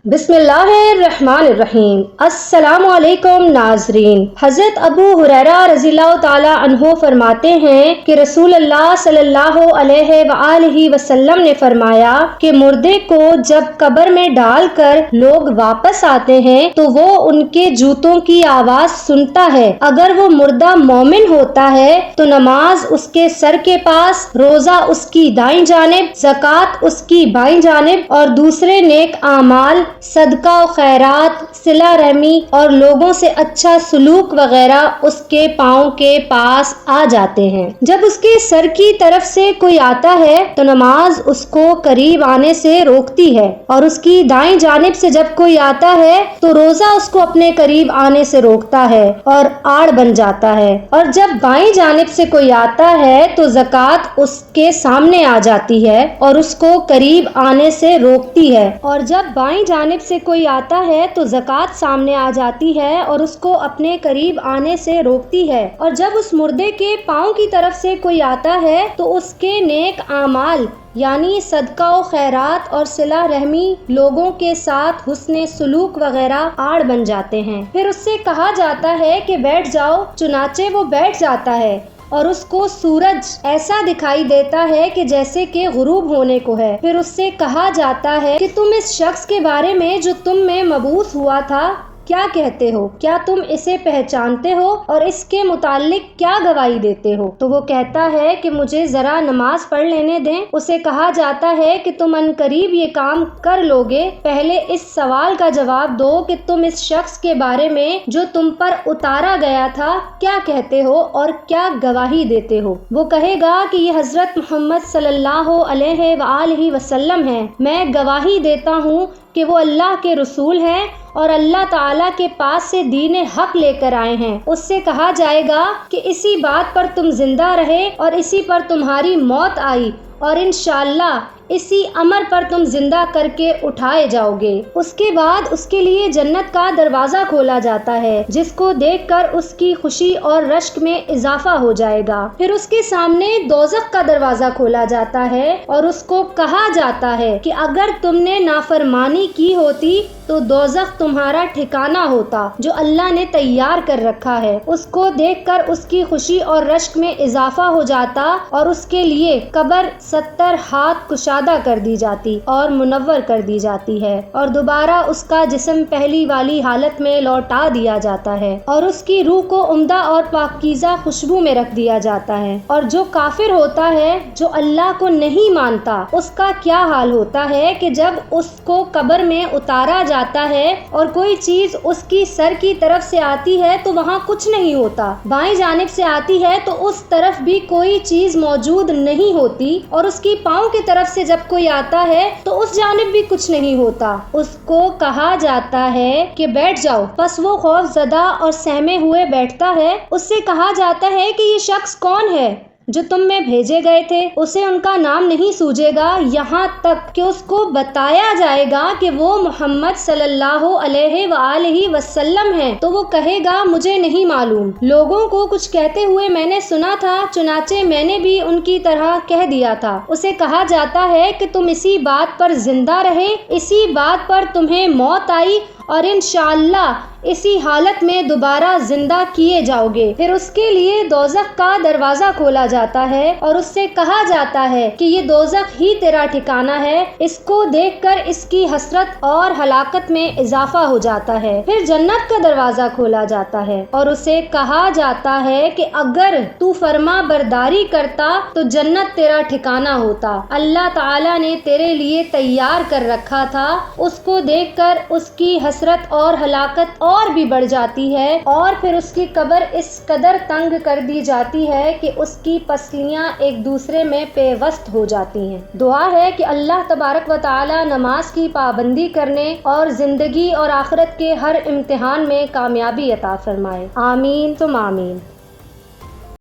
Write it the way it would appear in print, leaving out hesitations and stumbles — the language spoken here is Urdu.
بسم اللہ الرحمن الرحیم۔ السلام علیکم ناظرین۔ حضرت ابو ہریرہ رضی اللہ تعالی عنہ فرماتے ہیں کہ رسول اللہ صلی اللہ علیہ وآلہ وسلم نے فرمایا کہ مردے کو جب قبر میں ڈال کر لوگ واپس آتے ہیں تو وہ ان کے جوتوں کی آواز سنتا ہے۔ اگر وہ مردہ مومن ہوتا ہے تو نماز اس کے سر کے پاس، روزہ اس کی دائیں جانب، زکوٰۃ اس کی بائیں جانب اور دوسرے نیک اعمال، صدقہ و خیرات، صلہ رحمی اور لوگوں سے اچھا سلوک وغیرہ اس کے پاؤں کے پاس آ جاتے ہیں۔ جب اس کے سر کی طرف سے کوئی آتا ہے تو نماز اس کو قریب آنے سے روکتی ہے، اور اس کی دائیں جانب سے جب کوئی آتا ہے تو روزہ اس کو اپنے قریب آنے سے روکتا ہے اور آڑ بن جاتا ہے، اور جب بائیں جانب سے کوئی آتا ہے تو زکوٰۃ اس کے سامنے آ جاتی ہے اور اس کو قریب آنے سے روکتی ہے، اور جب بائیں جانب سے کوئی آتا ہے تو زکوٰۃ سامنے آ جاتی ہے اور اس کو اپنے قریب آنے سے روکتی ہے، اور جب اس مردے کے پاؤں کی طرف سے کوئی آتا ہے تو اس کے نیک اعمال یعنی صدقہ و خیرات اور صلہ رحمی، لوگوں کے ساتھ حسن سلوک وغیرہ آڑ بن جاتے ہیں۔ پھر اس سے کہا جاتا ہے کہ بیٹھ جاؤ، چنانچہ وہ بیٹھ جاتا ہے اور اس کو سورج ایسا دکھائی دیتا ہے کہ جیسے کہ غروب ہونے کو ہے۔ پھر اس سے کہا جاتا ہے کہ تم اس شخص کے بارے میں جو تم میں مبعوث ہوا تھا کیا کہتے ہو؟ کیا تم اسے پہچانتے ہو اور اس کے متعلق کیا گواہی دیتے ہو؟ تو وہ کہتا ہے کہ مجھے ذرا نماز پڑھ لینے دیں۔ اسے کہا جاتا ہے کہ تم عنقریب یہ کام کر لوگے، پہلے اس سوال کا جواب دو کہ تم اس شخص کے بارے میں جو تم پر اتارا گیا تھا کیا کہتے ہو اور کیا گواہی دیتے ہو؟ وہ کہے گا کہ یہ حضرت محمد صلی اللہ علیہ وآلہ وسلم ہیں، میں گواہی دیتا ہوں کہ وہ اللہ کے رسول ہیں اور اللہ تعالیٰ کے پاس سے دین حق لے کر آئے ہیں۔ اس سے کہا جائے گا کہ اسی بات پر تم زندہ رہے اور اسی پر تمہاری موت آئی، اور انشاءاللہ اسی امر پر تم زندہ کر کے اٹھائے جاؤ گے۔ اس کے بعد اس کے لیے جنت کا دروازہ کھولا جاتا ہے، جس کو دیکھ کر اس کی خوشی اور رشک میں اضافہ ہو جائے گا۔ پھر اس کے سامنے دوزخ کا دروازہ کھولا جاتا ہے اور اس کو کہا جاتا ہے کہ اگر تم نے نافرمانی کی ہوتی تو دوزخ تمہارا ٹھکانہ ہوتا جو اللہ نے تیار کر رکھا ہے۔ اس کو دیکھ کر اس کی خوشی اور رشک میں اضافہ ہو جاتا اور اس کے لیے قبر 70 ہاتھ کشادہ کر دی جاتی اور منور کر دی جاتی ہے، اور دوبارہ اس کا جسم پہلی والی حالت میں لوٹا دیا جاتا ہے، اور اس کی روح کو عمدہ اور پاکیزہ خوشبو میں رکھ دیا جاتا ہے۔ اور جو کافر ہوتا ہے، جو اللہ کو نہیں مانتا، اس کا کیا حال ہوتا ہے کہ جب اس کو قبر میں اتارا جاتا ہے اور کوئی چیز اس کی سر کی طرف سے آتی ہے تو وہاں کچھ نہیں ہوتا، بائیں جانب سے آتی ہے تو اس طرف بھی کوئی چیز موجود نہیں ہوتی، اور اس کی پاؤں کی طرف سے جب کوئی آتا ہے تو اس جانب بھی کچھ نہیں ہوتا۔ اس کو کہا جاتا ہے کہ بیٹھ جاؤ، پس وہ خوف زدہ اور سہمے ہوئے بیٹھتا ہے۔ اس سے کہا جاتا ہے کہ یہ شخص کون ہے جو تم میں بھیجے گئے تھے؟ اسے ان کا نام نہیں سوجے گا، یہاں تک کہ اس کو بتایا جائے گا کہ وہ محمد صلی اللہ علیہ وآلہ وسلم ہیں، تو وہ کہے گا مجھے نہیں معلوم، لوگوں کو کچھ کہتے ہوئے میں نے سنا تھا، چنانچہ میں نے بھی ان کی طرح کہہ دیا تھا۔ اسے کہا جاتا ہے کہ تم اسی بات پر زندہ رہے، اسی بات پر تمہیں موت آئی، اور انشاءاللہ اسی حالت میں دوبارہ زندہ کیے جاؤ گے۔ پھر اس کے لیے دوزخ کا دروازہ کھولا جاتا ہے اور اس سے کہا جاتا ہے کہ یہ دوزخ ہی تیرا ٹھکانہ ہے۔ اس کو دیکھ کر اس کی حسرت اور ہلاکت میں اضافہ ہو جاتا ہے۔ پھر جنت کا دروازہ کھولا جاتا ہے اور اسے کہا جاتا ہے کہ اگر تو فرما برداری کرتا تو جنت تیرا ٹھکانہ ہوتا، اللہ تعالیٰ نے تیرے لیے تیار کر رکھا تھا۔ اس کو دیکھ کر اس کی حسرت اور ہلاکت اور بھی بڑھ جاتی ہے، اور پھر اس کی قبر اس قدر تنگ کر دی جاتی ہے کہ اس کی پسلیاں ایک دوسرے میں پیوست ہو جاتی ہیں۔ دعا ہے کہ اللہ تبارک و تعالی نماز کی پابندی کرنے اور زندگی اور آخرت کے ہر امتحان میں کامیابی عطا فرمائے۔ آمین ثم آمین۔